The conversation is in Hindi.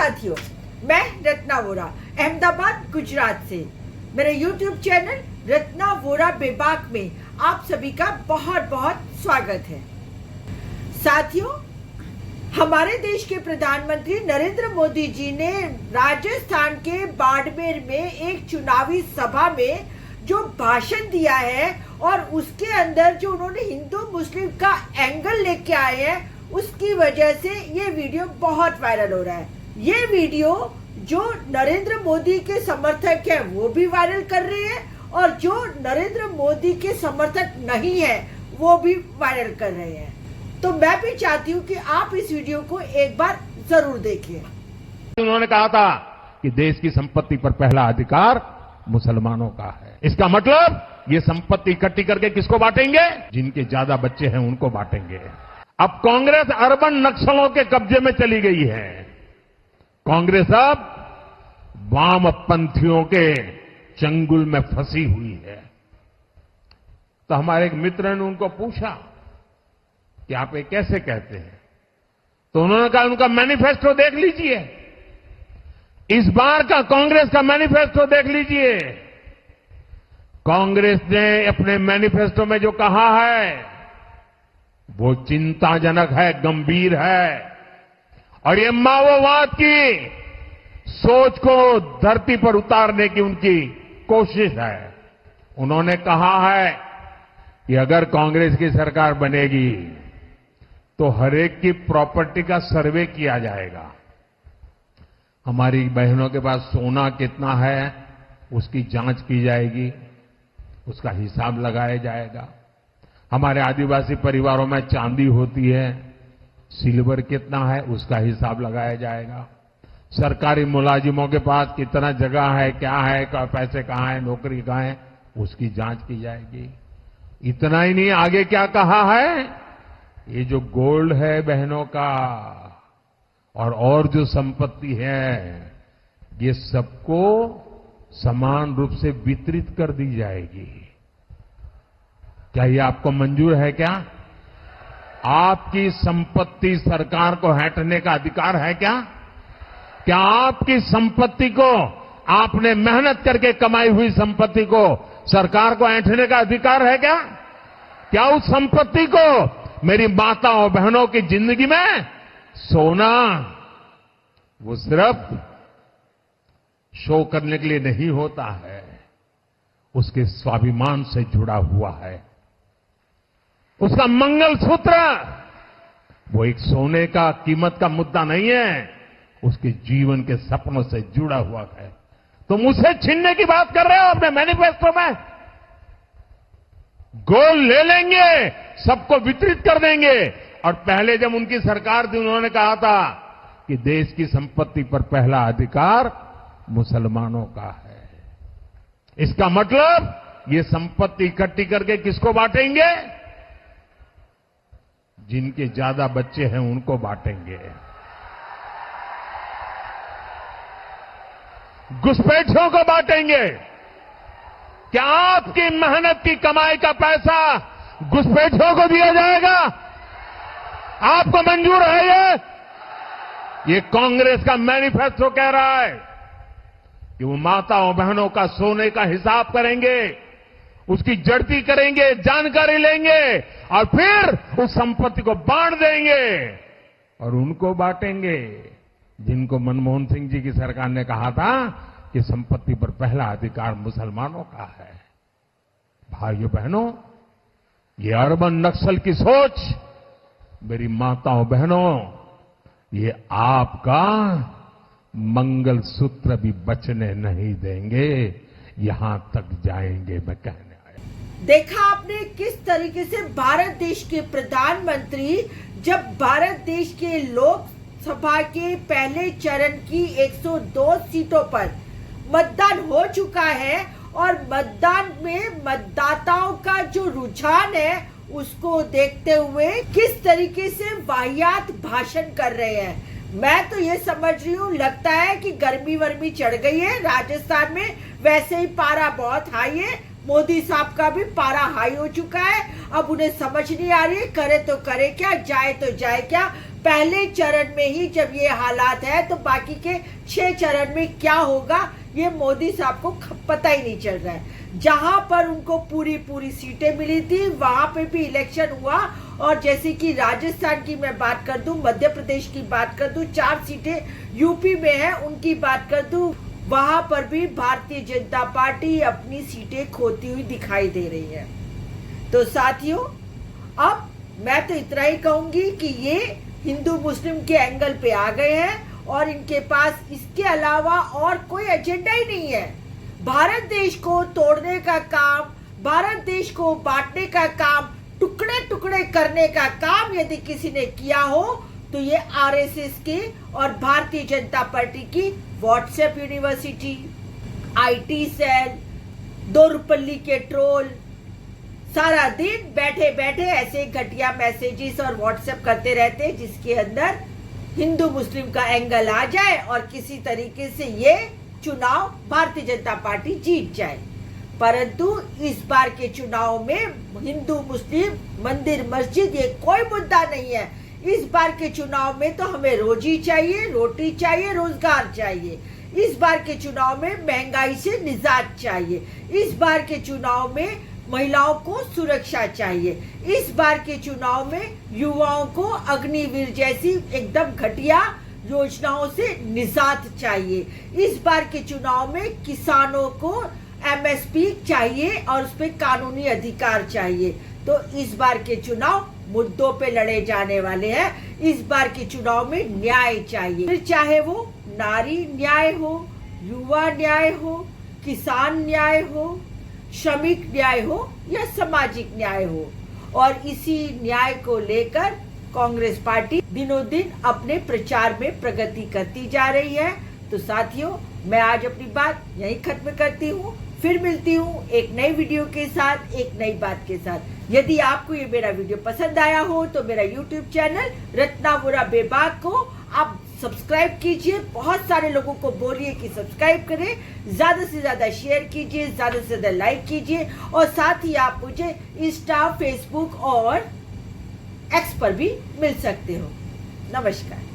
साथियों, मैं रत्ना वोरा अहमदाबाद गुजरात से। मेरे YouTube चैनल रत्ना वोरा बेबाक में आप सभी का बहुत बहुत स्वागत है। साथियों, हमारे देश के प्रधानमंत्री नरेंद्र मोदी जी ने राजस्थान के बाड़मेर में एक चुनावी सभा में जो भाषण दिया है और उसके अंदर जो उन्होंने हिंदू मुस्लिम का एंगल लेके आए हैं, उसकी वजह से ये वीडियो बहुत वायरल हो रहा है। ये वीडियो जो नरेंद्र मोदी के समर्थक है वो भी वायरल कर रहे हैं और जो नरेंद्र मोदी के समर्थक नहीं है वो भी वायरल कर रहे हैं। तो मैं भी चाहती हूँ कि आप इस वीडियो को एक बार जरूर देखें। उन्होंने कहा था कि देश की संपत्ति पर पहला अधिकार मुसलमानों का है। इसका मतलब ये संपत्ति इकट्ठी करके किसको बांटेंगे? जिनके ज्यादा बच्चे हैं उनको बांटेंगे। अब कांग्रेस अर्बन नक्सलों के कब्जे में चली गई है। कांग्रेस अब वामपंथियों के चंगुल में फंसी हुई है। तो हमारे एक मित्र ने उनको पूछा कि आप ये कैसे कहते हैं? तो उन्होंने कहा उनका मैनिफेस्टो देख लीजिए, इस बार का कांग्रेस का मैनिफेस्टो देख लीजिए। कांग्रेस ने अपने मैनिफेस्टो में जो कहा है वो चिंताजनक है, गंभीर है और ये माओवाद की सोच को धरती पर उतारने की उनकी कोशिश है। उन्होंने कहा है कि अगर कांग्रेस की सरकार बनेगी तो हरेक की प्रॉपर्टी का सर्वे किया जाएगा। हमारी बहनों के पास सोना कितना है उसकी जांच की जाएगी, उसका हिसाब लगाया जाएगा। हमारे आदिवासी परिवारों में चांदी होती है, सिल्वर कितना है उसका हिसाब लगाया जाएगा। सरकारी मुलाजिमों के पास कितना जगह है, क्या है, पैसे कहाँ है, नौकरी कहाँ है, उसकी जांच की जाएगी। इतना ही नहीं, आगे क्या कहा है? ये जो गोल्ड है बहनों का और जो संपत्ति है ये सबको समान रूप से वितरित कर दी जाएगी। क्या ये आपको मंजूर है? क्या आपकी संपत्ति सरकार को हटने का अधिकार है? क्या आपकी संपत्ति को, आपने मेहनत करके कमाई हुई संपत्ति को सरकार को ऐंठने का अधिकार है? क्या उस संपत्ति को मेरी माताओं बहनों की जिंदगी में सोना वो सिर्फ शो करने के लिए नहीं होता है, उसके स्वाभिमान से जुड़ा हुआ है। उसका मंगलसूत्र वो एक सोने का कीमत का मुद्दा नहीं है, उसके जीवन के सपनों से जुड़ा हुआ है। तुम उसे छीनने की बात कर रहे हो अपने मैनिफेस्टो में। गोल्ड ले लेंगे, सबको वितरित कर देंगे। और पहले जब उनकी सरकार थी उन्होंने कहा था कि देश की संपत्ति पर पहला अधिकार मुसलमानों का है। इसका मतलब ये संपत्ति इकट्ठी करके किसको बांटेंगे? जिनके ज्यादा बच्चे हैं उनको बांटेंगे। घुसपैठियों को बांटेंगे। क्या आपकी मेहनत की कमाई का पैसा घुसपैठियों को दिया जाएगा? आपको मंजूर है? ये कांग्रेस का मैनिफेस्टो कह रहा है कि वो माताओं बहनों का सोने का हिसाब करेंगे, उसकी जड़ती करेंगे, जानकारी लेंगे और फिर उस संपत्ति को बांट देंगे और उनको बांटेंगे जिनको मनमोहन सिंह जी की सरकार ने कहा था कि संपत्ति पर पहला अधिकार मुसलमानों का है। भाइयों बहनों, ये अर्बन नक्सल की सोच, मेरी माताओं बहनों, ये आपका मंगलसूत्र भी बचने नहीं देंगे, यहां तक जाएंगे। मैं कहने आया। देखा आपने किस तरीके से भारत देश के प्रधानमंत्री जब भारत देश के लोकसभा के पहले चरण की 102 सीटों पर मतदान हो चुका है और मतदान में मतदाताओं का जो रुझान है उसको देखते हुए किस तरीके से वाहियात भाषण कर रहे हैं। मैं तो ये समझ रही हूँ, लगता है कि गर्मी वर्मी चढ़ गई है राजस्थान में। वैसे ही पारा बहुत हाई है, मोदी साहब का भी पारा हाई हो चुका है। अब उन्हें समझ नहीं आ रही है करे तो करे क्या, जाए तो जाए क्या। पहले चरण में ही जब ये हालात है तो बाकी के 6 चरण में क्या होगा ये मोदी साहब को पता ही नहीं चल रहा है। जहां पर उनको पूरी सीटें मिली थी वहां पे भी इलेक्शन हुआ, और जैसे कि राजस्थान की मैं बात कर दूं, मध्य प्रदेश की बात कर दूं, 4 सीटें यूपी में है उनकी बात कर दूं, वहां पर भी भारतीय जनता पार्टी अपनी सीटें खोती हुई दिखाई दे रही है। तो साथियों, अब मैं तो इतना ही कहूंगी कि ये हिंदू मुस्लिम के एंगल पे आ गए हैं और इनके पास इसके अलावा और कोई एजेंडा ही नहीं है। भारत देश को तोड़ने का काम, भारत देश को बांटने का काम, टुकड़े टुकड़े करने का काम यदि किसी ने किया हो तो ये आरएसएस के और भारतीय जनता पार्टी की व्हाट्सएप यूनिवर्सिटी, आईटी सेल, दोरुपल्ली के ट्रोल सारा दिन बैठे बैठे ऐसे घटिया मैसेजेस और व्हाट्सएप करते रहते हैं जिसके अंदर हिंदू मुस्लिम का एंगल आ जाए और किसी तरीके से ये चुनाव भारतीय जनता पार्टी जीत जाए। परंतु इस बार के चुनाव में हिंदू मुस्लिम, मंदिर मस्जिद ये कोई मुद्दा नहीं है। इस बार के चुनाव में तो हमें रोजी चाहिए, रोटी चाहिए, रोजगार चाहिए। इस बार के चुनाव में महंगाई से निजात चाहिए। इस बार के चुनाव में महिलाओं को सुरक्षा चाहिए। इस बार के चुनाव में युवाओं को अग्निवीर जैसी एकदम घटिया योजनाओं से निजात चाहिए। इस बार के चुनाव में किसानों को एमएसपी चाहिए और उस पर कानूनी अधिकार चाहिए। तो इस बार के चुनाव मुद्दों पे लड़े जाने वाले हैं। इस बार के चुनाव में न्याय चाहिए, फिर चाहे वो नारी न्याय हो, युवा न्याय हो, किसान न्याय हो, श्रमिक न्याय हो या सामाजिक न्याय हो। और इसी न्याय को लेकर कांग्रेस पार्टी दिनों दिन अपने प्रचार में प्रगति करती जा रही है। तो साथियों, मैं आज अपनी बात यहीं खत्म करती हूँ। फिर मिलती हूँ एक नई वीडियो के साथ, एक नई बात के साथ। यदि आपको ये मेरा वीडियो पसंद आया हो तो मेरा यूट्यूब चैनल रत्ना वोरा बेबाक को आप सब्सक्राइब कीजिए। बहुत सारे लोगों को बोलिए कि सब्सक्राइब करें, ज्यादा से ज्यादा शेयर कीजिए, ज्यादा से ज्यादा लाइक कीजिए, और साथ ही आप मुझे इंस्टा, फेसबुक और एक्स पर भी मिल सकते हो। नमस्कार।